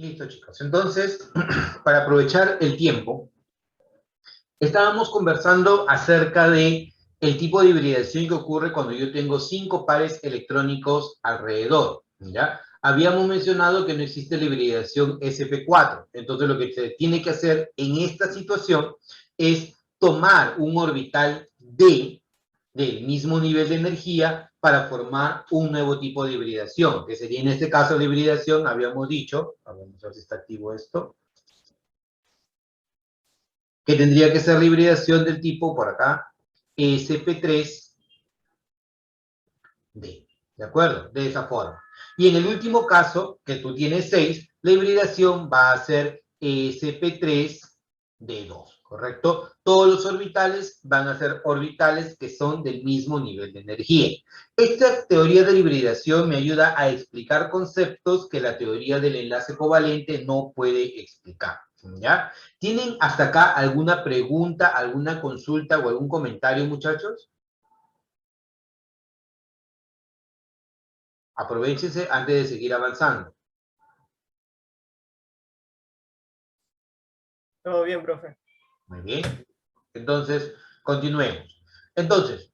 Listo, chicos. Entonces, para aprovechar el tiempo, estábamos conversando acerca de el tipo de hibridación que ocurre cuando yo tengo 5 pares electrónicos alrededor, ¿ya? Habíamos mencionado que no existe la hibridación sp4. Entonces, lo que se tiene que hacer en esta situación es tomar un orbital D del mismo nivel de energía para formar un nuevo tipo de hibridación, que sería en este caso la hibridación, habíamos dicho, vamos a ver si está activo esto, que tendría que ser la hibridación del tipo, por acá, sp3d, ¿de acuerdo? De esa forma. Y en el último caso, que tú tienes 6, la hibridación va a ser sp3d2, ¿correcto? Todos los orbitales van a ser orbitales que son del mismo nivel de energía. Esta teoría de la hibridación me ayuda a explicar conceptos que la teoría del enlace covalente no puede explicar, ¿ya? ¿Tienen hasta acá alguna pregunta, alguna consulta o algún comentario, muchachos? Aprovechense antes de seguir avanzando. Todo bien, profe. Muy bien. Entonces, continuemos. Entonces,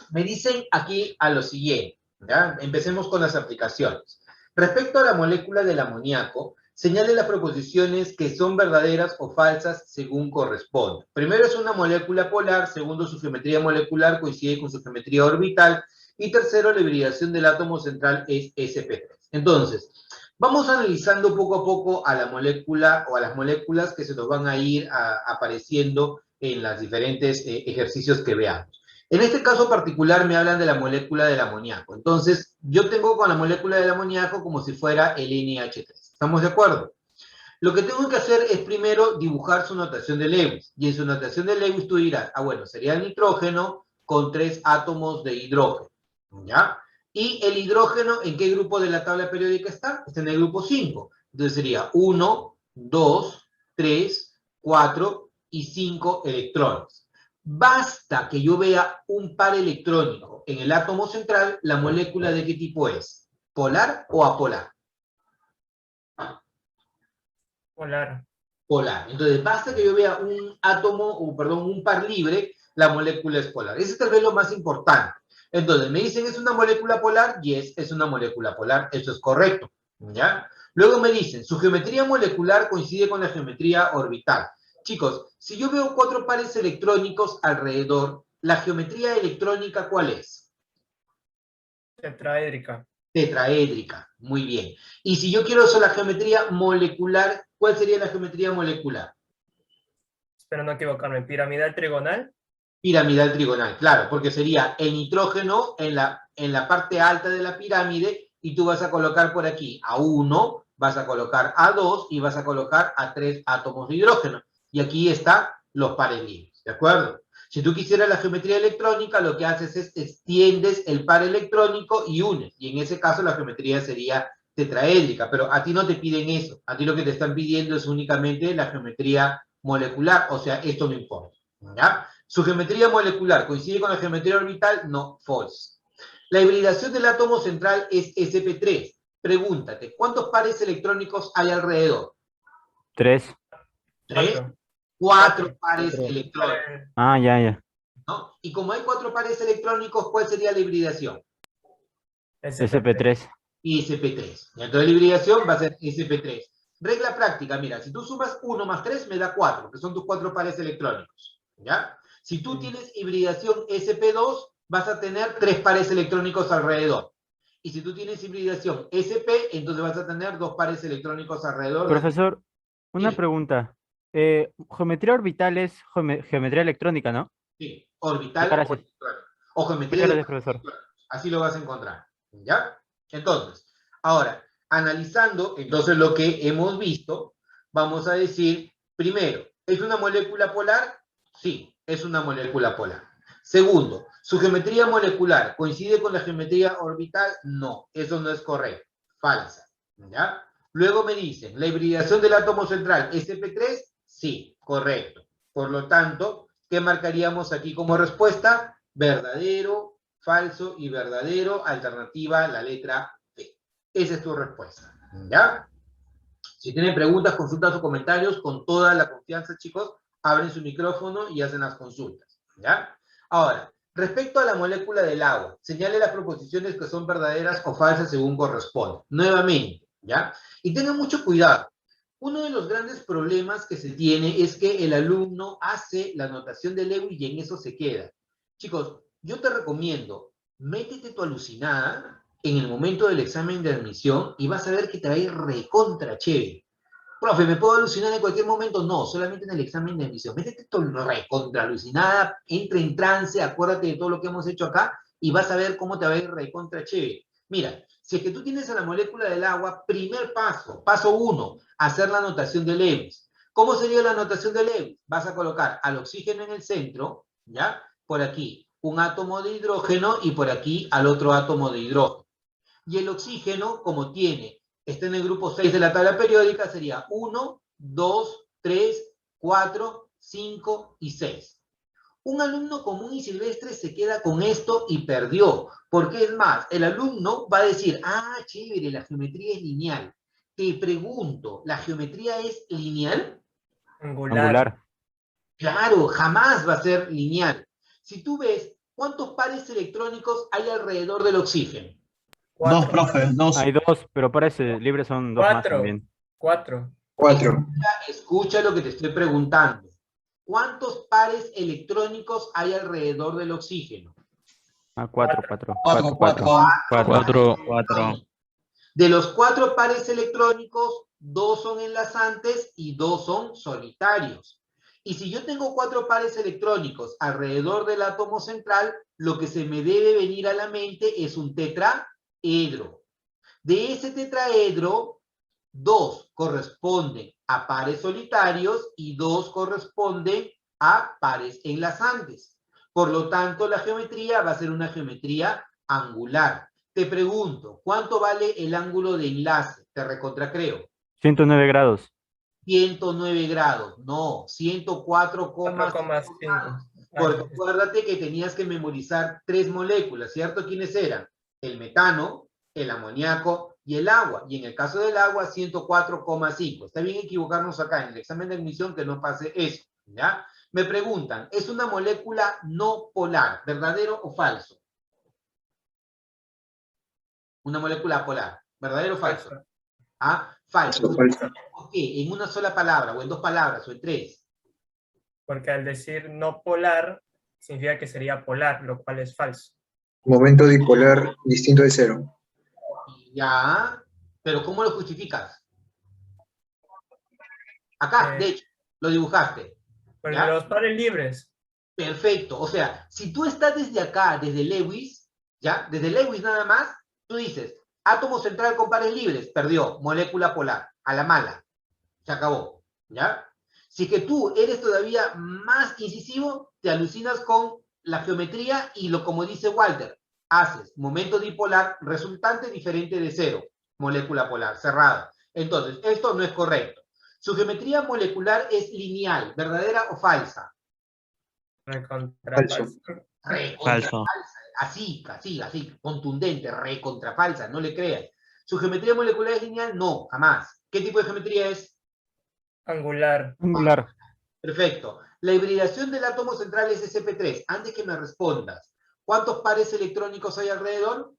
me dicen aquí a lo siguiente, ¿ya? Empecemos con las aplicaciones. Respecto a la molécula del amoníaco, señale las proposiciones que son verdaderas o falsas según corresponde. Primero es una molécula polar, segundo su geometría molecular coincide con su geometría orbital, y tercero la hibridación del átomo central es sp3. Entonces, vamos analizando poco a poco a la molécula o a las moléculas que se nos van a ir apareciendo en los diferentes ejercicios que veamos. En este caso particular me hablan de la molécula del amoníaco. Entonces, yo tengo con la molécula del amoníaco como si fuera el NH3. ¿Estamos de acuerdo? Lo que tengo que hacer es primero dibujar su notación de Lewis. Y en su notación de Lewis tú dirás, bueno, sería el nitrógeno con 3 átomos de hidrógeno. ¿Ya? Y el hidrógeno, ¿en qué grupo de la tabla periódica está? Está en el grupo 5. Entonces sería 1, 2, 3, 4 y 5 electrones. Basta que yo vea un par electrónico en el átomo central, ¿la molécula de qué tipo es? ¿Polar o apolar? Polar. Polar. Entonces, basta que yo vea un átomo, o perdón, un par libre, la molécula es polar. Ese es tal vez lo más importante. Entonces, me dicen, ¿es una molécula polar? Yes, es una molécula polar. Eso es correcto. ¿Ya? Luego me dicen, su geometría molecular coincide con la geometría orbital. Chicos, si yo veo 4 pares electrónicos alrededor, ¿la geometría electrónica cuál es? Tetraédrica. Tetraédrica. Muy bien. Y si yo quiero la geometría molecular, ¿cuál sería la geometría molecular? Espero no equivocarme. Piramidal trigonal. Piramidal trigonal, claro, porque sería el nitrógeno en la parte alta de la pirámide y tú vas a colocar por aquí a 1, vas a colocar a 2 y vas a colocar a 3 átomos de hidrógeno. Y aquí están los pares libres, ¿de acuerdo? Si tú quisieras la geometría electrónica, lo que haces es extiendes el par electrónico y unes. Y en ese caso la geometría sería tetraédrica, pero a ti no te piden eso. A ti lo que te están pidiendo es únicamente la geometría molecular, o sea, esto no importa, ¿ya? ¿Su geometría molecular coincide con la geometría orbital? No, false. La hibridación del átomo central es sp3. Pregúntate, ¿cuántos pares electrónicos hay alrededor? 3. ¿Tres? Cuatro. 4 Cuatro. pares Cuatro. electrónicos, Ah, ya. ¿no? Y como hay 4 pares electrónicos, ¿cuál sería la hibridación? SP3. SP3. sp3. Y entonces la hibridación va a ser sp3. Regla práctica, mira, si tú sumas 1 más 3 me da 4, que son tus 4 pares electrónicos, ¿ya? Si tú tienes hibridación sp2, vas a tener 3 pares electrónicos alrededor. Y si tú tienes hibridación sp, entonces vas a tener 2 pares electrónicos alrededor. Profesor, una Sí, pregunta. Geometría orbital es geometría electrónica, ¿no? sí, Muchas orbital o gracias. electrónico. O geometría Muchas de gracias, pares profesor. electrónicos. Así lo vas a encontrar, ¿ya? Entonces, ahora, analizando entonces lo que hemos visto, vamos a decir, primero, ¿es una molécula polar? Sí, es una molécula polar. Segundo, ¿su geometría molecular coincide con la geometría orbital? No, eso no es correcto, falsa, ¿ya? Luego me dicen, ¿la hibridación del átomo central sp3? Sí, correcto. Por lo tanto, ¿qué marcaríamos aquí como respuesta? Verdadero, falso y verdadero, alternativa, la letra B. Esa es tu respuesta, ¿ya? Si tienen preguntas, consultas o comentarios, con toda la confianza, chicos, abren su micrófono y hacen las consultas, ¿ya? Ahora, respecto a la molécula del agua, señale las proposiciones que son verdaderas o falsas según corresponde. Nuevamente, ¿ya? Y tengan mucho cuidado. Uno de los grandes problemas que se tiene es que el alumno hace la anotación de Lewis y en eso se queda. Chicos, yo te recomiendo, métete tu alucinada en el momento del examen de admisión y vas a ver que te va a ir recontra chévere. Profe, ¿me puedo alucinar en cualquier momento? No, solamente en el examen de admisión. Métete tu recontra alucinada, entra en trance, acuérdate de todo lo que hemos hecho acá y vas a ver cómo te va a ir recontra chévere. Mira, si es que tú tienes a la molécula del agua, primer paso, paso 1, hacer la anotación de Lewis. ¿Cómo sería la anotación de Lewis? Vas a colocar al oxígeno en el centro, ¿ya? Por aquí un átomo de hidrógeno y por aquí al otro átomo de hidrógeno. Y el oxígeno, como está en el grupo 6 de la tabla periódica, sería 1, 2, 3, 4, 5 y 6. Un alumno común y silvestre se queda con esto y perdió. Porque es más, el alumno va a decir, ah, chévere, la geometría es lineal. Te pregunto, ¿la geometría es lineal? Angular. Claro, jamás va a ser lineal. Si tú ves, ¿cuántos pares electrónicos hay alrededor del oxígeno? 2, 4. profe, 2. Hay dos, pero parece libre son dos más 4. también. 4. 4. Escucha lo que te estoy preguntando. ¿Cuántos pares electrónicos hay alrededor del oxígeno? Ah, cuatro, cuatro, 4, cuatro, 4. cuatro. 4. De los 4 pares electrónicos, 2 son enlazantes y 2 son solitarios. Y si yo tengo 4 pares electrónicos alrededor del átomo central, lo que se me debe venir a la mente es un tetraedro. De ese tetraedro, 2 corresponden a pares solitarios y 2 corresponden a pares enlazantes. Por lo tanto, la geometría va a ser una geometría angular. Te pregunto, ¿cuánto vale el ángulo de enlace? Te recontracreo. 109 grados. 109 grados, no, 104,5. 4,5. Porque acuérdate que tenías que memorizar 3 moléculas, ¿cierto? ¿Quiénes eran? El metano, el amoníaco y el agua. Y en el caso del agua, 104,5. Está bien equivocarnos acá en el examen de admisión que no pase eso, ¿ya? Me preguntan, ¿es una molécula no polar, verdadero o falso? Una molécula polar, ¿verdadero o falso? ¿Ah? Falso. ¿Por qué? En una sola palabra, o en 2 palabras, o en 3. Porque al decir no polar, significa que sería polar, lo cual es falso. Momento dipolar distinto de 0. Ya, pero ¿cómo lo justificas? Acá, de hecho, lo dibujaste. Porque ¿Ya? los pares libres. Perfecto. O sea, si tú estás desde acá, desde Lewis, ¿ya? Desde Lewis nada más, tú dices, átomo central con pares libres, perdió, molécula polar, a la mala. Se acabó, ¿ya? Si es que tú eres todavía más incisivo, te alucinas con la geometría y como dice Walter, haces momento dipolar resultante diferente de 0, molécula polar, cerrada. Entonces, esto no es correcto. Su geometría molecular es lineal, ¿verdadera o falsa? Falso. Falso. Así, contundente, falsa, no le creas. ¿Su geometría molecular es lineal? No, jamás. ¿Qué tipo de geometría es? Angular. Angular. Perfecto. La hibridación del átomo central es sp3. Antes que me respondas, ¿cuántos pares electrónicos hay alrededor?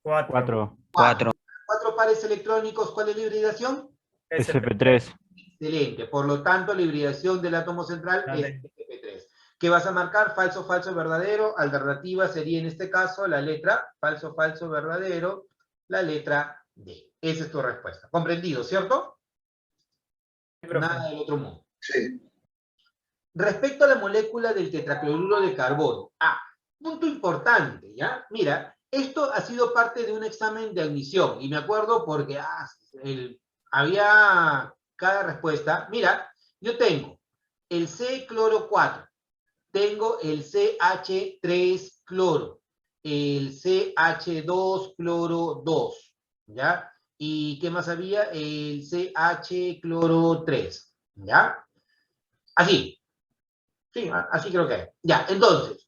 4. 4. 4 pares electrónicos, ¿cuál es la hibridación? SP3. Excelente. Por lo tanto, la hibridación del átomo central es sp3. ¿Qué vas a marcar? Falso, falso, verdadero. Alternativa sería en este caso la letra falso, falso, verdadero, la letra D. Esa es tu respuesta. ¿Comprendido, cierto? Nada del otro mundo. Sí. Respecto a la molécula del tetracloruro de carbono. Punto importante, ¿ya? Mira, esto ha sido parte de un examen de admisión, y me acuerdo porque había cada respuesta. Mira, yo tengo el C-cloro 4, tengo el CH3 cloro, el CH2 cloro 2, ¿ya? ¿Y qué más había? El CH cloro 3, ¿ya? Así. Sí, así creo que es. Ya, entonces,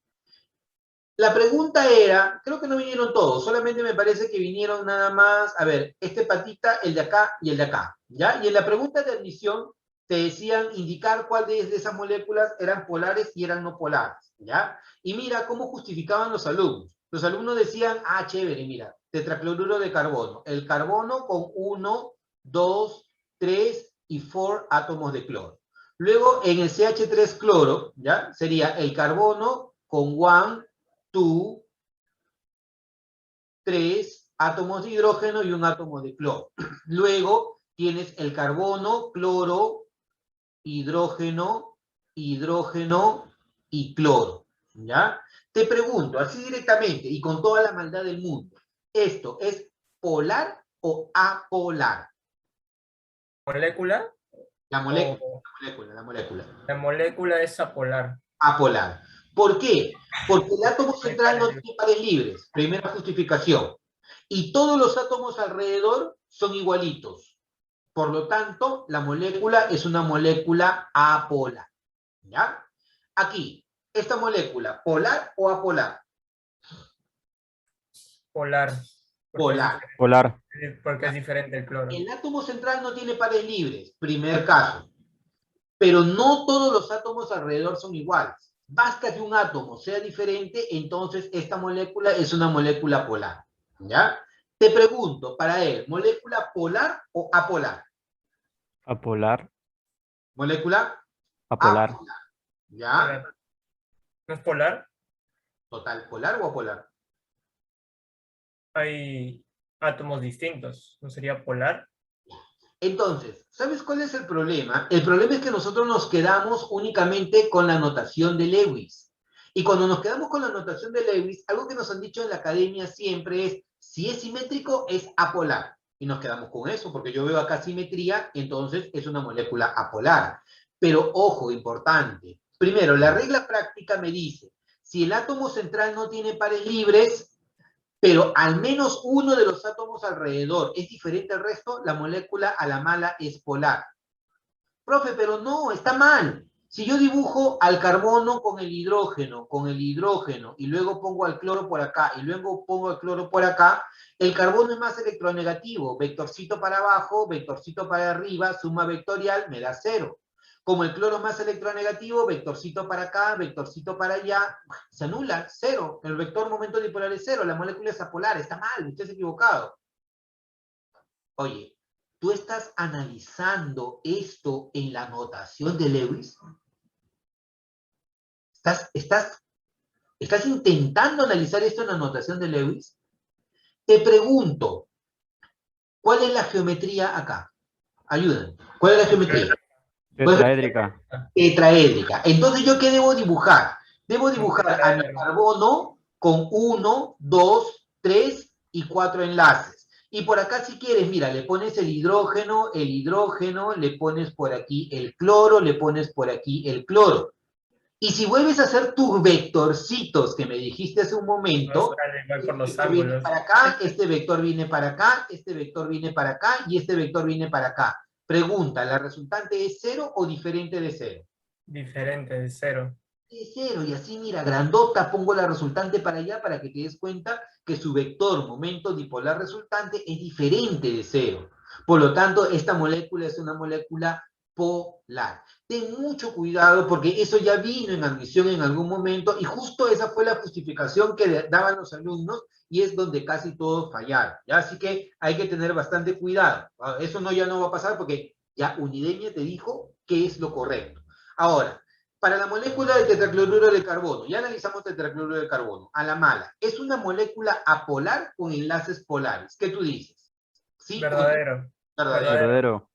La pregunta era, creo que no vinieron todos, solamente me parece que vinieron nada más, a ver, este patita, el de acá y el de acá, ¿ya? Y en la pregunta de admisión te decían indicar cuál de esas moléculas eran polares y eran no polares, ¿ya? Y mira cómo justificaban los alumnos. Los alumnos decían, ah, chévere, mira, tetracloruro de carbono. El carbono con 1, 2, 3 y 4 átomos de cloro. Luego, en el CH3 cloro, ¿ya? Sería el carbono con 1, 2, 3 átomos de hidrógeno y un átomo de cloro. Luego tienes el carbono, cloro, hidrógeno, hidrógeno y cloro. ¿Ya? Te pregunto, así directamente y con toda la maldad del mundo, ¿esto es polar o apolar? ¿Molécula? La molécula, O la molécula. la molécula es apolar. Apolar. ¿Por qué? Porque el átomo No hay central no pares libres. tiene pares libres, primera justificación. Y todos los átomos alrededor son igualitos. Por lo tanto, la molécula es una molécula apolar. ¿Ya? Aquí, esta molécula, ¿polar o apolar? Polar. Polar. Polar. Porque es diferente el cloro. El átomo central no tiene pares libres, primer caso. Pero no todos los átomos alrededor son iguales. Basta que un átomo sea diferente, entonces esta molécula es una molécula polar. ¿Ya? Te pregunto, para él, ¿molécula polar o apolar? Apolar. Molécula Apolar. apolar. ¿Ya? Polar. ¿No es polar? Total, ¿polar o apolar? Hay átomos distintos. ¿No sería polar? Entonces, ¿sabes cuál es el problema? El problema es que nosotros nos quedamos únicamente con la notación de Lewis. Y cuando nos quedamos con la notación de Lewis, algo que nos han dicho en la academia siempre es, si es simétrico, es apolar. Y nos quedamos con eso, porque yo veo acá simetría, entonces es una molécula apolar. Pero ojo, importante. Primero, la regla práctica me dice, si el átomo central no tiene pares libres, pero al menos uno de los átomos alrededor es diferente al resto, la molécula a la mala es polar. Profe, pero no, está mal. Si yo dibujo al carbono con el hidrógeno, y luego pongo al cloro por acá, y luego pongo al cloro por acá, el carbono es más electronegativo. Vectorcito para abajo, vectorcito para arriba, suma vectorial, me da 0. Como el cloro es más electronegativo, vectorcito para acá, vectorcito para allá, se anula, 0. El vector momento dipolar es 0, la molécula es apolar, está mal, usted se ha equivocado. Oye, ¿tú estás analizando esto en la notación de Lewis? ¿Estás intentando analizar esto en la notación de Lewis? Te pregunto, ¿cuál es la geometría acá? Ayúdame. ¿Cuál es la geometría? Tetraédrica. Tetraédrica. Entonces, ¿yo qué debo dibujar? Debo dibujar a mi carbono con 1, 2, 3 y 4 enlaces. Y por acá, si quieres, mira, le pones el hidrógeno, le pones por aquí el cloro, le pones por aquí el cloro. Y si vuelves a hacer tus vectorcitos que me dijiste hace un momento, Por los este viene ángulos. para acá, este vector viene para acá, este vector viene para acá y este vector viene para acá. Pregunta, ¿la resultante es 0 o diferente de 0? Diferente de 0. De 0, y así mira, grandota, pongo la resultante para allá para que te des cuenta que su vector momento dipolar resultante es diferente de 0. Por lo tanto, esta molécula es una molécula polar. Ten mucho cuidado porque eso ya vino en admisión en algún momento y justo esa fue la justificación que daban los alumnos y es donde casi todos fallaron. ¿Ya? Así que hay que tener bastante cuidado. Eso no, ya no va a pasar porque ya Unidemia te dijo qué es lo correcto. Ahora, para la molécula de tetracloruro de carbono, ya analizamos tetracloruro de carbono, a la mala, es una molécula apolar con enlaces polares. ¿Qué tú dices? ¿Sí? Verdadero. Verdadero. Verdadero.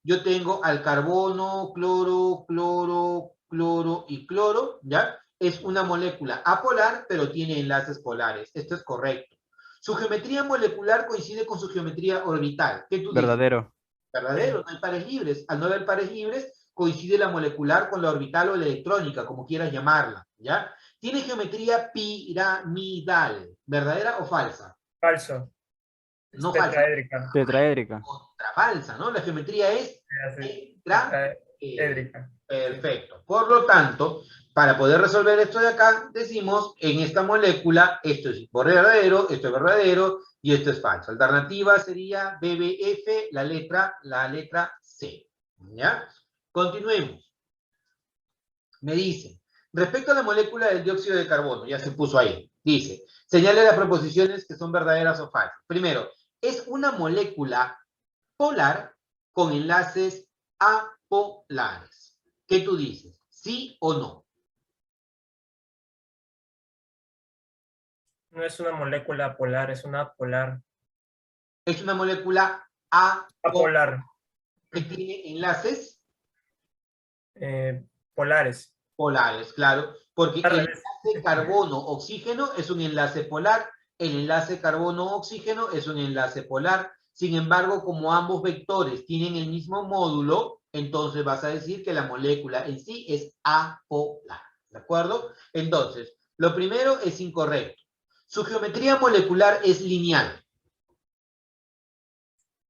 Yo tengo al carbono, cloro, cloro, cloro y cloro, ¿ya? Es una molécula apolar, pero tiene enlaces polares. Esto es correcto. Su geometría molecular coincide con su geometría orbital. ¿Qué tú dices? Verdadero. Verdadero, no hay pares libres. Al no haber pares libres, coincide la molecular con la orbital o la electrónica, como quieras llamarla, ¿ya? Tiene geometría piramidal. ¿Verdadera o falsa? Falso. No falsa. Tetraédrica. Tetraédrica. Contra falsa, ¿no? La geometría es tetraédrica. édrica. Perfecto. Por lo tanto, para poder resolver esto de acá, decimos en esta molécula, esto es verdadero, esto es verdadero y esto es falso. Alternativa sería BBF, la letra C. ¿Ya? Continuemos. Me dice, respecto a la molécula del dióxido de carbono, ya se puso ahí, dice, señale las proposiciones que son verdaderas o falsas. Primero, es una molécula polar con enlaces apolares. ¿Qué tú dices? ¿Sí o no? No es una molécula polar, es una polar. Es una molécula apolar Apolar. que tiene enlaces Polares. polares, claro, porque el Polares. enlace carbono-oxígeno es un enlace polar, el enlace carbono-oxígeno es un enlace polar. Sin embargo, como ambos vectores tienen el mismo módulo, entonces vas a decir que la molécula en sí es apolar, ¿de acuerdo? Entonces, lo primero es incorrecto. Su geometría molecular es lineal.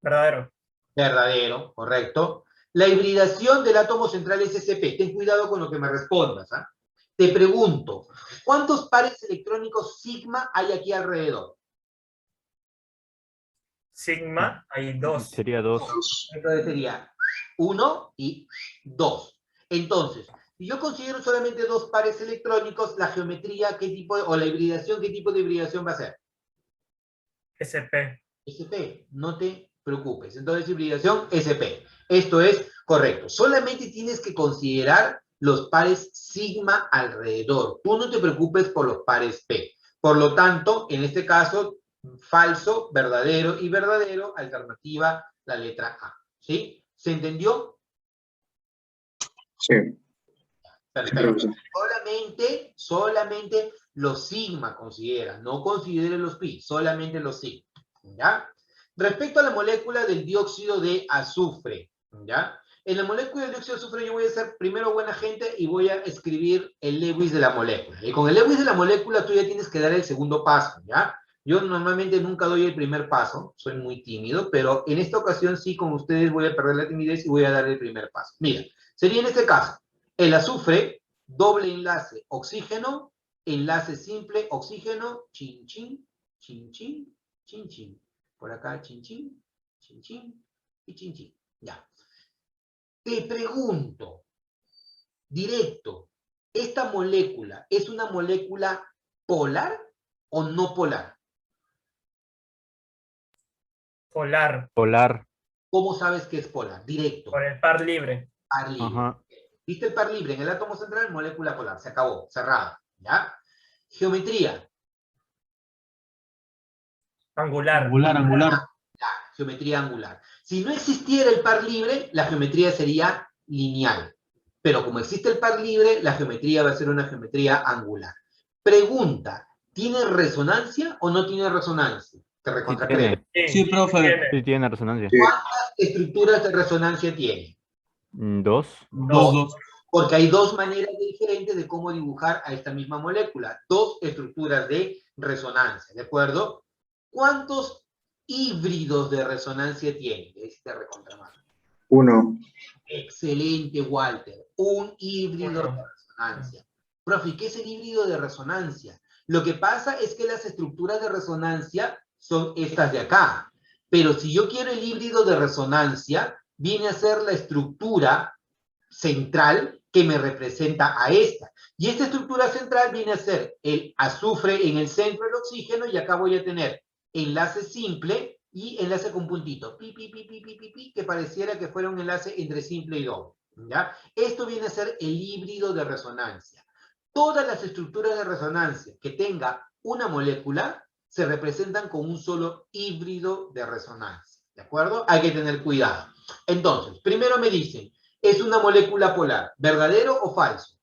Verdadero. Verdadero, correcto. La hibridación del átomo central es sp. Ten cuidado con lo que me respondas. ¿Ah? Te pregunto, ¿cuántos pares electrónicos sigma hay aquí alrededor? Sigma, hay 2. Sería 2. Entonces sería 1 y 2. Entonces, si yo considero solamente 2 pares electrónicos, la geometría, ¿qué tipo o la hibridación, qué tipo de hibridación va a ser? SP. SP, no te preocupes. Entonces, hibridación SP. Esto es correcto. Solamente tienes que considerar los pares sigma alrededor. Tú no te preocupes por los pares P. Por lo tanto, en este caso, falso, verdadero y verdadero, alternativa, la letra A. ¿Sí? ¿Se entendió? Sí, Perfecto. profesor. Solamente los sigma considera, no considere los pi, solamente los sigma. ¿Ya? Respecto a la molécula del dióxido de azufre, ¿ya? En la molécula del dióxido de azufre yo voy a ser primero buena gente y voy a escribir el Lewis de la molécula. Y con el Lewis de la molécula tú ya tienes que dar el segundo paso, ¿ya? Yo normalmente nunca doy el primer paso, soy muy tímido, pero en esta ocasión sí con ustedes voy a perder la timidez y voy a dar el primer paso. Mira, sería en este caso, el azufre, doble enlace oxígeno, enlace simple oxígeno, chin, chin, chin, chin, chin, chin. Por acá, chin, chin, chin, chin y chin, chin. Ya. Te pregunto, directo, ¿esta molécula es una molécula polar o no polar? Polar. Polar. ¿Cómo sabes que es polar? Directo. Por el par libre. Par libre. Ajá. ¿Viste el par libre? En el átomo central, molécula polar. Se acabó. Cerrada. ¿Ya? Geometría. Angular. Angular. Geometría angular. Si no existiera el par libre, la geometría sería lineal. Pero como existe el par libre, la geometría va a ser una geometría angular. Pregunta, ¿tiene resonancia o no tiene resonancia? Te Sí recontracreo. tiene. Sí, profe. Tiene. Sí tiene resonancia. Sí. Estructuras de resonancia tiene. 2. Dos. Porque hay dos maneras diferentes de cómo dibujar a esta misma molécula. Dos estructuras de resonancia, ¿de acuerdo? ¿Cuántos híbridos de resonancia tiene? Este recontramano. 1. Excelente, Walter. Un híbrido Uno. de resonancia. Profe, ¿qué es el híbrido de resonancia? Lo que pasa es que las estructuras de resonancia son estas de acá. Pero si yo quiero el híbrido de resonancia, viene a ser la estructura central que me representa a esta. Y esta estructura central viene a ser el azufre en el centro del oxígeno y acá voy a tener enlace simple y enlace con puntito, pi, pi, pi, pi, pi, pi, pi, que pareciera que fuera un enlace entre simple y doble. ¿Ya? Esto viene a ser el híbrido de resonancia. Todas las estructuras de resonancia que tenga una molécula se representan con un solo híbrido de resonancia. ¿De acuerdo? Hay que tener cuidado. Entonces, primero me dicen, ¿es una molécula polar? ¿Verdadero o falso?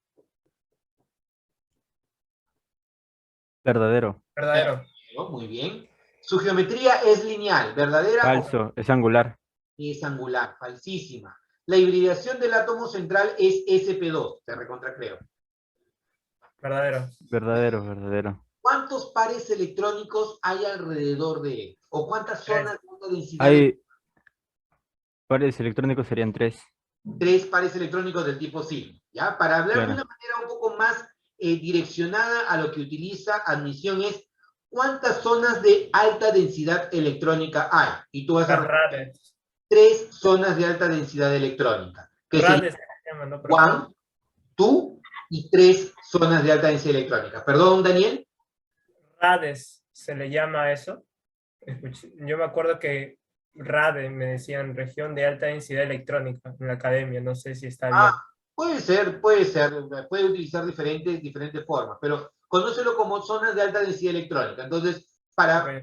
Verdadero. Verdadero. Muy bien. Su geometría es lineal, ¿verdadera Falso. Es angular. es angular? Falsísima. La hibridación del átomo central es sp2, te recontracreo. Verdadero. Verdadero, verdadero. ¿Cuántos pares electrónicos hay alrededor de él? ¿O cuántas zonas de alta densidad? Hay pares electrónicos serían 3. 3 pares electrónicos del tipo sigma, ¿ya? Para hablar de Claro. una manera un poco más direccionada a lo que utiliza admisión es ¿cuántas zonas de alta densidad electrónica hay? Y tú vas a Las rades. 3 zonas de alta densidad electrónica, que serían Rades se llaman, ¿no, profe? 1, 2 y 3 zonas de alta densidad electrónica. Perdón, Daniel. Rades se le llama a eso. Yo me acuerdo que RADE me decían región de alta densidad electrónica en la academia, no sé si está bien. Puede ser, puede utilizar diferentes formas, pero conócelo como zonas de alta densidad electrónica. Entonces, para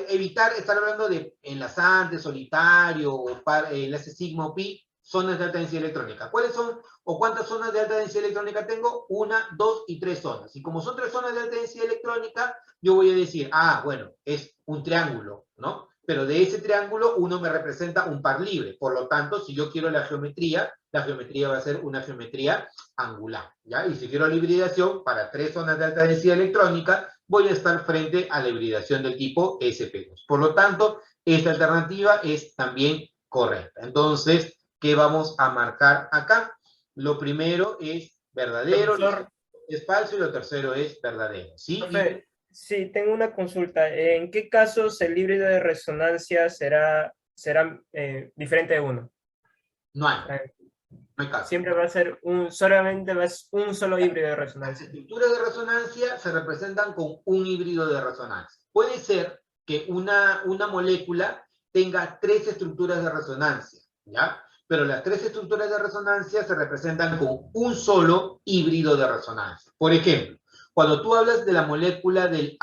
evitar estar hablando de enlazante, solitario, o enlace sigma o pi, zonas de alta densidad electrónica. ¿Cuáles son o cuántas zonas de alta densidad electrónica tengo? 1, 2 y 3 zonas. Y como son 3 zonas de alta densidad electrónica, yo voy a decir, bueno, es un triángulo, ¿no? Pero de ese triángulo, uno me representa un par libre. Por lo tanto, si yo quiero la geometría va a ser una geometría angular, ¿ya? Y si quiero la hibridación para 3 zonas de alta densidad electrónica, voy a estar frente a la hibridación del tipo SP2. Por lo tanto, esta alternativa es también correcta. Entonces, ¿qué vamos a marcar acá? Lo primero es verdadero, Profesor, es falso y lo tercero es verdadero, ¿sí? profe, sí, tengo una consulta. ¿En qué casos el híbrido de resonancia será diferente de uno? No hay caso. Siempre va a ser solamente va a ser un solo híbrido de Las resonancia. estructuras de resonancia se representan con un híbrido de resonancia. Puede ser que una molécula tenga 3 estructuras de resonancia, ¿ya? Pero las 3 estructuras de resonancia se representan con un solo híbrido de resonancia. Por ejemplo, cuando tú hablas de la molécula del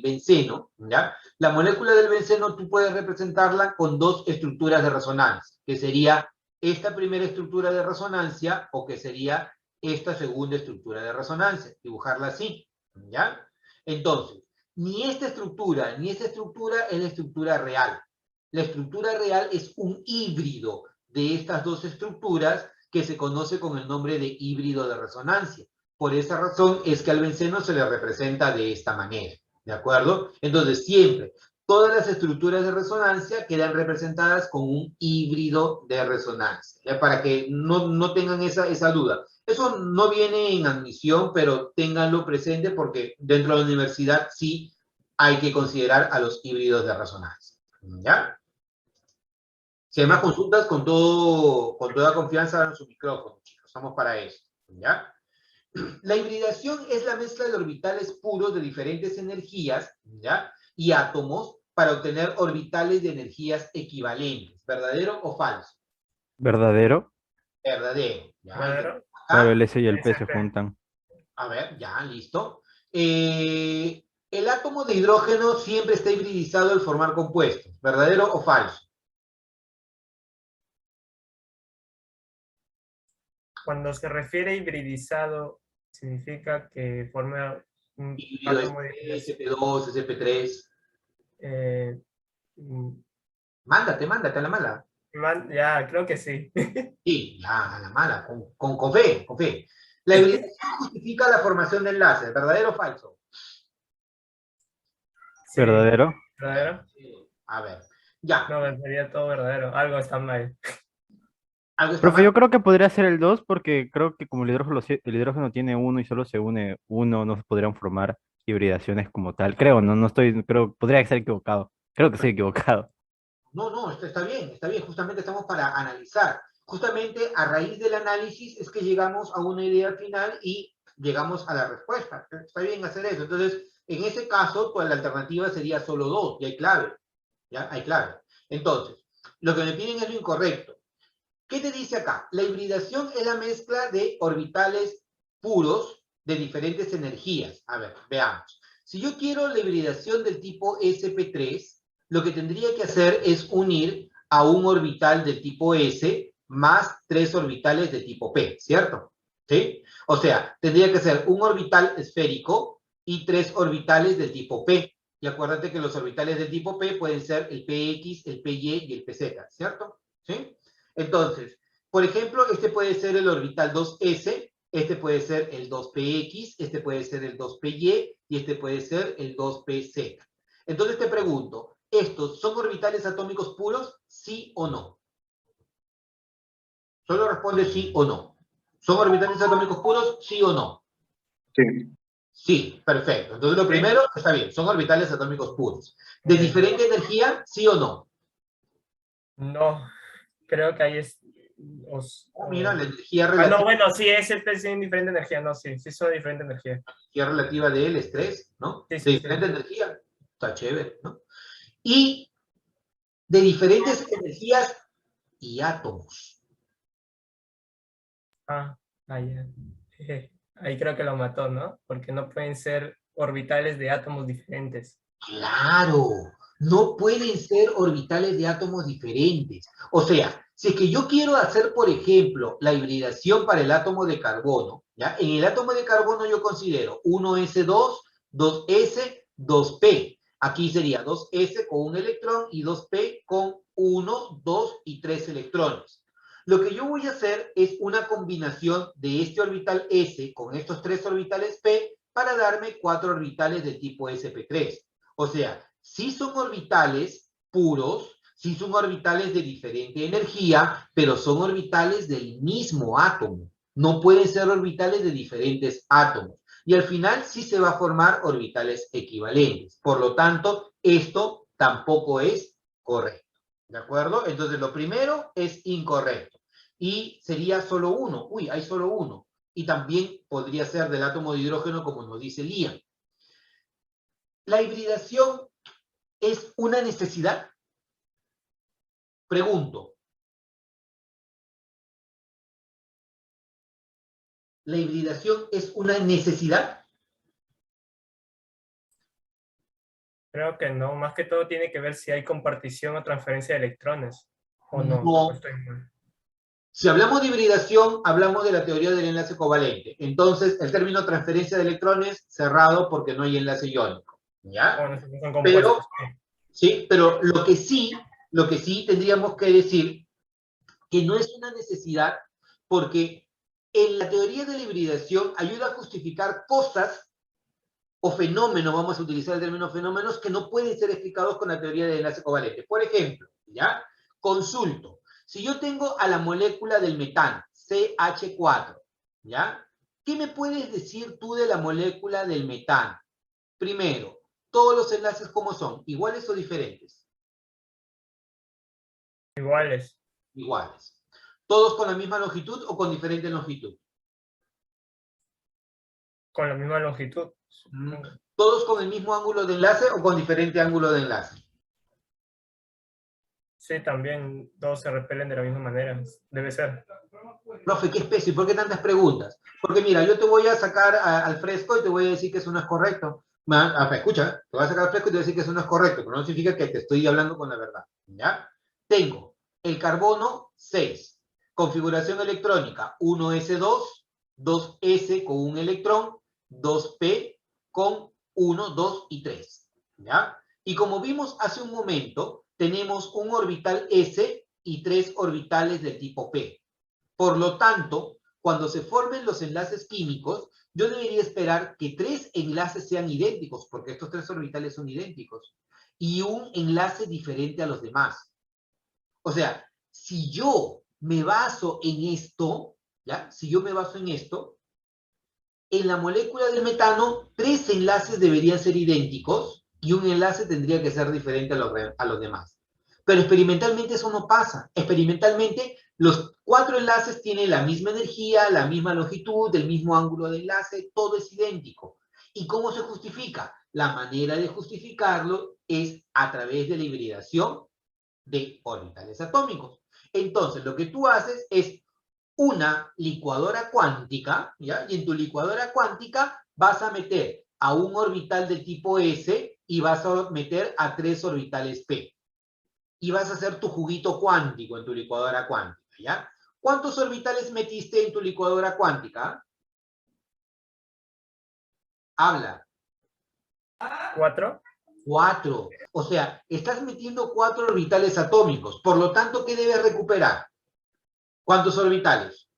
benceno, ¿ya? La molécula del benceno tú puedes representarla con 2 estructuras de resonancia, que sería esta primera estructura de resonancia o que sería esta segunda estructura de resonancia, dibujarla así, ¿ya? Entonces, ni esta estructura ni esta estructura es la estructura real. La estructura real es un híbrido de estas dos estructuras que se conoce con el nombre de híbrido de resonancia. Por esa razón es que al benceno se le representa de esta manera, ¿de acuerdo? Entonces, siempre, todas las estructuras de resonancia quedan representadas con un híbrido de resonancia, ¿ya? Para que no tengan esa duda. Eso no viene en admisión, pero ténganlo presente porque dentro de la universidad sí hay que considerar a los híbridos de resonancia, ¿ya? Si hay más consultas, con toda confianza, abran su micrófono, chicos. Estamos para eso, ¿ya? La hibridación es la mezcla de orbitales puros de diferentes energías, ¿ya? Y átomos para obtener orbitales de energías equivalentes. ¿Verdadero o falso? ¿Verdadero? Verdadero. ¿Ya? ¿Verdadero? Claro, el S y el P se SP. juntan. A ver, ya, listo. El átomo de hidrógeno siempre está hibridizado al formar compuestos. ¿Verdadero o falso? Cuando se refiere a hibridizado, significa que forma un Híbrido átomo de SP2, SP3. eh, mm, Mándate a la mala. ya, creo que sí. Sí, ya, a la mala, con fe, con fe. La hibridación justifica la formación de enlaces. ¿Verdadero o falso? Sí, ¿Verdadero? ¿verdadero? A ver, ya. No, sería todo verdadero. Algo está mal. ¿Algo está Profe, mal? yo creo que podría ser el 2 porque creo que como el hidrógeno tiene uno y solo se une uno, no se podrían formar hibridaciones como tal. Creo, no estoy, creo, podría estar equivocado. Creo que estoy equivocado. No, esto está bien. Justamente estamos para analizar. Justamente a raíz del análisis es que llegamos a una idea final y llegamos a la respuesta. Está bien hacer eso. Entonces, en ese caso, pues la alternativa sería solo 2, y hay clave. ¿Ya? Hay clave. Entonces, lo que me piden es lo incorrecto. ¿Qué te dice acá? La hibridación es la mezcla de orbitales puros de diferentes energías. A ver, veamos. Si yo quiero la hibridación del tipo sp3, lo que tendría que hacer es unir a un orbital del tipo S más 3 orbitales de tipo P, ¿cierto? ¿Sí? O sea, tendría que ser un orbital esférico y 3 orbitales del tipo P. Y acuérdate que los orbitales del tipo P pueden ser el PX, el PY y el PZ, ¿cierto? ¿Sí? Entonces, por ejemplo, este puede ser el orbital 2s, este puede ser el 2px, este puede ser el 2py y este puede ser el 2pz. Entonces te pregunto, ¿estos son orbitales atómicos puros? ¿Sí o no? Solo responde sí o no. ¿Son orbitales atómicos puros, sí o no? Sí. Sí, perfecto. Entonces lo primero está bien, son orbitales atómicos puros. ¿De Ok. diferente energía, sí o no? No, creo que ahí es... Mira, la energía no, relativa, bueno, sí, es el pez en diferente energía, no, sí, sí son de diferente energía. de él es 3, ¿no? Sí, De sí, sí. diferente energía, está chévere, ¿no? Y de diferentes energías y átomos. Ah, ahí, jeje. Ahí creo que lo mató, ¿no? Porque no pueden ser orbitales de átomos diferentes. Claro, no pueden ser orbitales de átomos diferentes. O sea, si es que yo quiero hacer, por ejemplo, la hibridación para el átomo de carbono, ¿ya? En el átomo de carbono yo considero 1s2, 2s, 2p. Aquí sería 2s con un electrón y 2p con 1, 2 y 3 electrones. Lo que yo voy a hacer es una combinación de este orbital s con estos 3 orbitales p para darme 4 orbitales de tipo sp3. O sea, sí son orbitales puros, sí son orbitales de diferente energía, pero son orbitales del mismo átomo. No pueden ser orbitales de diferentes átomos. Y al final sí se va a formar orbitales equivalentes. Por lo tanto, esto tampoco es correcto. ¿De acuerdo? Entonces, lo primero es incorrecto. Y sería solo uno. Uy, hay solo uno. Y también podría ser del átomo de hidrógeno, como nos dice Liam. La hibridación ¿es una necesidad? Pregunto. ¿La hibridación es una necesidad? Creo que no, más que todo tiene que ver si hay compartición o transferencia de electrones. O no, o No. estoy mal. Si hablamos de hibridación, hablamos de la teoría del enlace covalente. Entonces, el término transferencia de electrones, cerrado porque no hay enlace iónico. ¿Ya? O no sé si son Pero, compuestos. sí, pero lo que sí tendríamos que decir que no es una necesidad porque en la teoría de la hibridación ayuda a justificar cosas o fenómenos, vamos a utilizar el término fenómenos, que no pueden ser explicados con la teoría del enlace covalente. Por ejemplo, ¿ya? Consulto. Si yo tengo a la molécula del metano, CH4, ¿ya? ¿Qué me puedes decir tú de la molécula del metano? Primero, todos los enlaces, ¿cómo son? ¿Iguales o diferentes? Iguales, Iguales. ¿Todos con la misma longitud o con diferente longitud? con la misma longitud. ¿Todos con el mismo ángulo de enlace o con diferente ángulo de enlace? Sí, también todos se repelen de la misma manera. Debe ser. Profe, ¿qué especie? ¿Por qué tantas preguntas? Porque mira, yo te voy a sacar al fresco y te voy a decir que eso no es correcto. Escucha, te voy a sacar al fresco y te voy a decir que eso no es correcto, pero no significa que te estoy hablando con la verdad. ¿Ya? Tengo el carbono 6, configuración electrónica 1s2, 2s con un electrón, 2p con 1, 2 y 3. ¿Ya? Y como vimos hace un momento, tenemos un orbital s y 3 orbitales de tipo p. Por lo tanto, cuando se formen los enlaces químicos, yo debería esperar que 3 enlaces sean idénticos, porque estos 3 orbitales son idénticos, y un enlace diferente a los demás. O sea, si yo me baso en esto, ¿ya? Si yo me baso en esto, en la molécula del metano, 3 enlaces deberían ser idénticos y un enlace tendría que ser diferente a los demás. Pero experimentalmente eso no pasa. Experimentalmente los 4 enlaces tienen la misma energía, la misma longitud, el mismo ángulo de enlace, todo es idéntico. ¿Y cómo se justifica? La manera de justificarlo es a través de la hibridación de orbitales atómicos. Entonces, lo que tú haces es una licuadora cuántica, ¿ya? Y en tu licuadora cuántica vas a meter a un orbital de tipo S y vas a meter a 3 orbitales P. Y vas a hacer tu juguito cuántico en tu licuadora cuántica, ¿ya? ¿Cuántos orbitales metiste en tu licuadora cuántica? Habla. 4. 4. O sea, estás metiendo 4 orbitales atómicos. Por lo tanto, ¿qué debes recuperar? ¿Cuántos orbitales?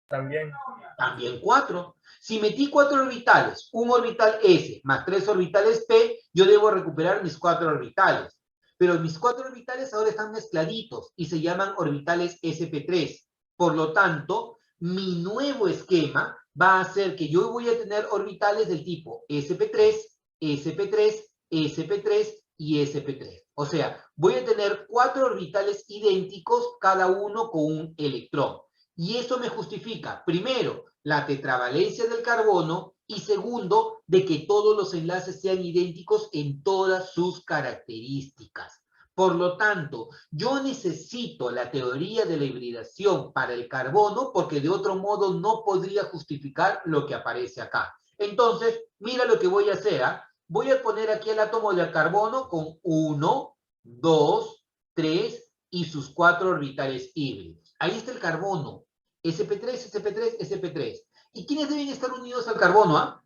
También. También 4. Si metí 4 orbitales, un orbital S más 3 orbitales P, yo debo recuperar mis 4 orbitales. pero mis 4 orbitales ahora están mezcladitos y se llaman orbitales sp3. Por lo tanto, mi nuevo esquema va a ser que yo voy a tener orbitales del tipo sp3, sp3, sp3 y sp3. O sea, voy a tener 4 orbitales idénticos, cada uno con un electrón. Y eso me justifica, primero, la tetravalencia del carbono y segundo, de que todos los enlaces sean idénticos en todas sus características. Por lo tanto, yo necesito la teoría de la hibridación para el carbono porque de otro modo no podría justificar lo que aparece acá. Entonces, mira lo que voy a hacer. Voy a poner aquí el átomo de carbono con 1, 2, 3 y sus 4 orbitales híbridos. Ahí está el carbono. sp3, sp3, sp3. ¿Y quiénes deben estar unidos al carbono?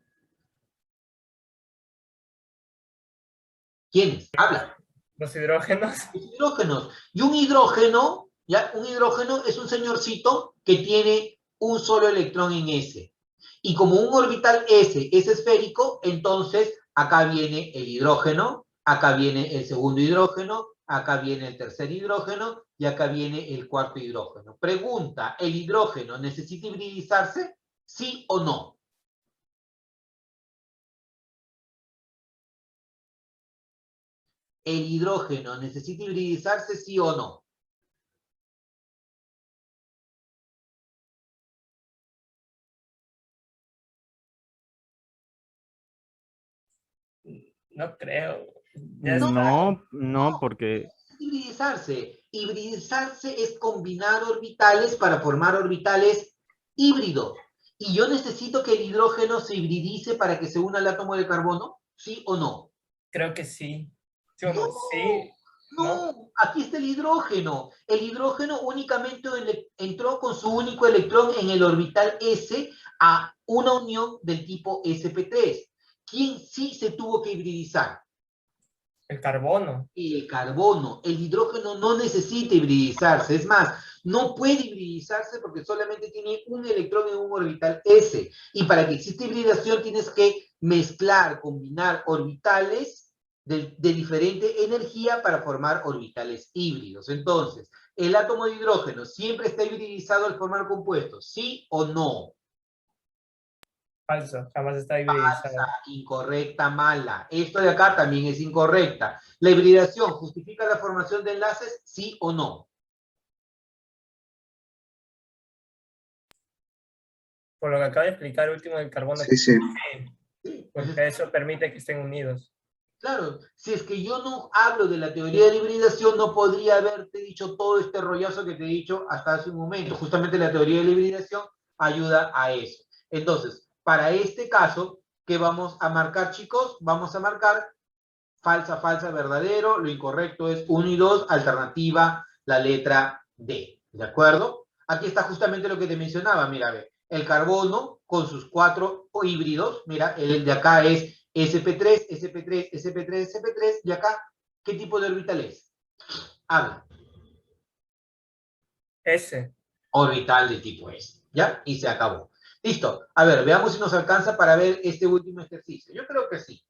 ¿Quiénes? Habla. Los hidrógenos. Los hidrógenos. Y un hidrógeno, ¿ya? Un hidrógeno es un señorcito que tiene un solo electrón en S. Y como un orbital S es esférico, entonces acá viene el hidrógeno, acá viene el segundo hidrógeno, acá viene el tercer hidrógeno y acá viene el cuarto hidrógeno. Pregunta, ¿el hidrógeno necesita hibridizarse? ¿Sí o no? ¿El hidrógeno necesita hibridizarse, sí o no? No creo. No, porque Hibridizarse. Hibridizarse es combinar orbitales para formar orbitales híbridos. ¿Y yo necesito que el hidrógeno se hibridice para que se una al átomo de carbono? ¿Sí o no? Creo que sí. ¿Sí o No, no? Sí. no, aquí está el hidrógeno. El hidrógeno únicamente entró con su único electrón en el orbital S a una unión del tipo sp3. ¿Quién sí se tuvo que hibridizar? El carbono. El carbono. El hidrógeno no necesita hibridizarse. Es más, no puede hibridizarse porque solamente tiene un electrón en un orbital S. Y para que exista hibridación tienes que mezclar, combinar orbitales de diferente energía para formar orbitales híbridos. Entonces, ¿el átomo de hidrógeno siempre está hibridizado al formar compuestos? ¿Sí o no? Falso. Jamás está hibridizado. Incorrecta, mala. Esto de acá también es incorrecta. ¿La hibridación justifica la formación de enlaces? ¿Sí o no? Por lo que acaba de explicar último del carbono. Sí, sí. Porque eso permite que estén unidos. Claro, si es que yo no hablo de la teoría de la hibridación, no podría haberte dicho todo este rollazo que te he dicho hasta hace un momento. Justamente la teoría de la hibridación ayuda a eso. Entonces, para este caso, ¿qué vamos a marcar, chicos? Vamos a marcar falsa, falsa, verdadero. Lo incorrecto es 1 y 2, alternativa, la letra D. ¿De acuerdo? Aquí está justamente lo que te mencionaba. Mira, a ver, el carbono con sus 4 híbridos. Mira, el de acá es sp3, sp3, sp3, sp3. Y acá, ¿qué tipo de orbital es? Habla. S. Orbital de tipo S. ¿Ya? Y se acabó. Listo. A ver, veamos si nos alcanza para ver este último ejercicio. Yo creo que sí.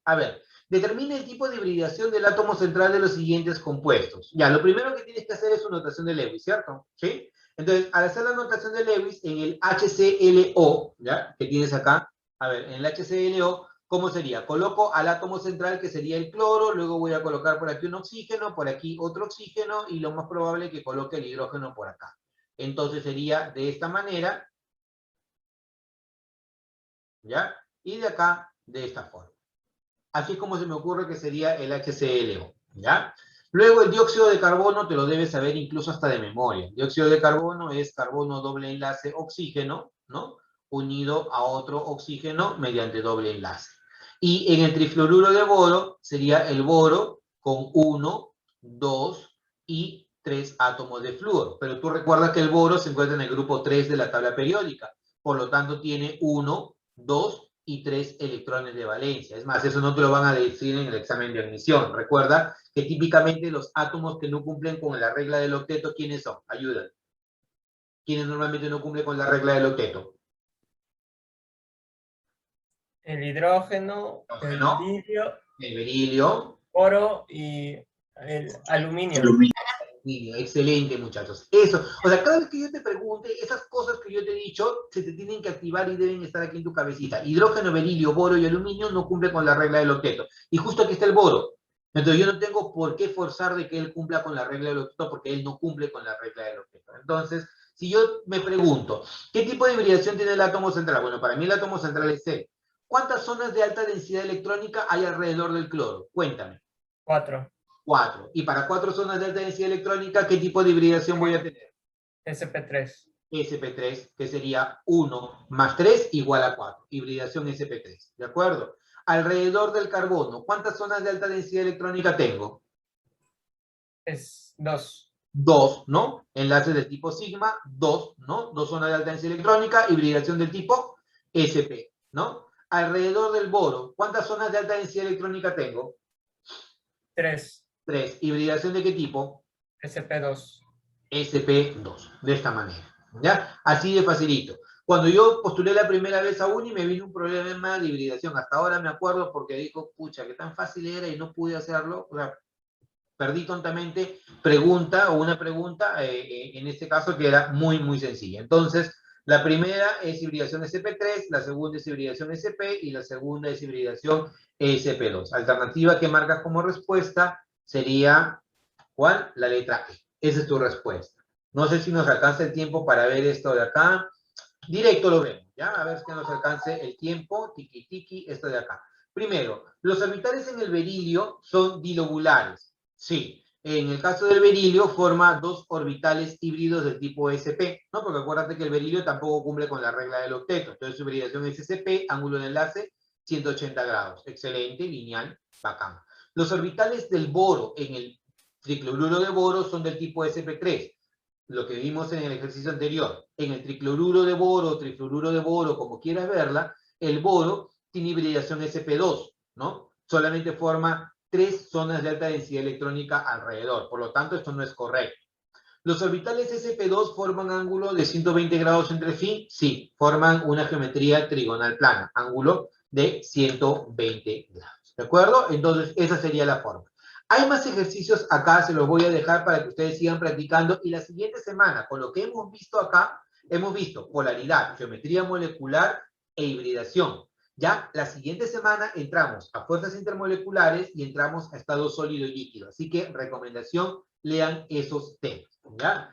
A ver, determine el tipo de hibridación del átomo central de los siguientes compuestos. Ya, lo primero que tienes que hacer es su notación de Lewis, ¿cierto? ¿Sí? Entonces, al hacer la notación de Lewis, en el HClO, ¿ya? Que tienes acá, a ver, en el HClO, ¿cómo sería? Coloco al átomo central, que sería el cloro, luego voy a colocar por aquí un oxígeno, por aquí otro oxígeno, y lo más probable es que coloque el hidrógeno por acá. Entonces sería de esta manera, ¿ya? Y de acá, de esta forma. Así es como se me ocurre que sería el HClO, ¿ya? Luego el dióxido de carbono te lo debes saber incluso hasta de memoria. El dióxido de carbono es carbono doble enlace oxígeno, ¿no? Unido a otro oxígeno mediante doble enlace. Y en el trifluoruro de boro sería el boro con 1, 2 y 3 átomos de flúor. Pero tú recuerdas que el boro se encuentra en el grupo 3 de la tabla periódica. Por lo tanto, tiene 1, 2 y 3 electrones de valencia. Es más, eso no te lo van a decir en el examen de admisión. Recuerda que típicamente los átomos que no cumplen con la regla del octeto, ¿quiénes son? Ayudan. ¿Quiénes normalmente no cumplen con la regla del octeto? El hidrógeno, el Hidrógeno, berilio, el berilio, oro y El aluminio. Aluminio. Excelente, muchachos. Eso, o sea, cada vez que yo te pregunte, esas cosas que yo te he dicho, se te tienen que activar y deben estar aquí en tu cabecita. Hidrógeno, berilio, boro y aluminio no cumple con la regla del octeto. Y justo aquí está el boro. Entonces yo no tengo por qué forzar de que él cumpla con la regla del octeto porque él no cumple con la regla del octeto. Entonces, si yo me pregunto, ¿qué tipo de hibridación tiene el átomo central? Bueno, para mí el átomo central es C. ¿Cuántas zonas de alta densidad electrónica hay alrededor del cloro? Cuéntame. 4. 4. Y para 4 zonas de alta densidad electrónica, ¿qué tipo de hibridación voy a tener? SP3. SP3, que sería 1 más 3 igual a 4. Hibridación SP3. ¿De acuerdo? Alrededor del carbono, ¿cuántas zonas de alta densidad electrónica tengo? Es 2. 2, ¿no? Enlace del tipo sigma, 2, ¿no? 2 zonas de alta densidad electrónica, hibridación del tipo SP, ¿no? Alrededor del boro, ¿cuántas zonas de alta densidad electrónica tengo? 3. 3. ¿Hibridación de qué tipo? SP2. SP2, de esta manera, ¿ya? Así de facilito. Cuando yo postulé la primera vez a Uni, me vino un problema de hibridación. Hasta ahora me acuerdo porque dijo, pucha, que tan fácil era y no pude hacerlo. O sea, perdí tontamente una pregunta, en este caso, que era muy, muy sencilla. Entonces, la primera es hibridación SP3, la segunda es hibridación SP y la segunda es hibridación SP2. Alternativa que marcas como respuesta sería, ¿cuál? La letra E. Esa es tu respuesta. No sé si nos alcanza el tiempo para ver esto de acá. Directo lo vemos, ¿ya? A ver si nos alcance el tiempo. Tiki, tiki, esto de acá. Primero, los orbitales en el berilio son dilobulares. Sí. En el caso del berilio, forma 2 orbitales híbridos del tipo SP, ¿no? Porque acuérdate que el berilio tampoco cumple con la regla del octeto. Entonces, su hibridación es SP, ángulo de enlace, 180 grados. Excelente, lineal, bacán. Los orbitales del boro en el tricloruro de boro son del tipo SP3, lo que vimos en el ejercicio anterior. En el tricloruro de boro, trifluoruro de boro, como quieras verla, el boro tiene hibridación SP2, ¿no? Solamente forma 3 zonas de alta densidad electrónica alrededor, por lo tanto esto no es correcto. ¿Los orbitales SP2 forman ángulo de 120 grados entre sí? Sí, forman una geometría trigonal plana, ángulo de 120 grados. ¿De acuerdo? Entonces, esa sería la forma. Hay más ejercicios acá, se los voy a dejar para que ustedes sigan practicando. Y la siguiente semana, con lo que hemos visto acá, hemos visto polaridad, geometría molecular e hibridación. Ya la siguiente semana entramos a fuerzas intermoleculares y entramos a estado sólido y líquido. Así que recomendación, lean esos temas, ¿ya?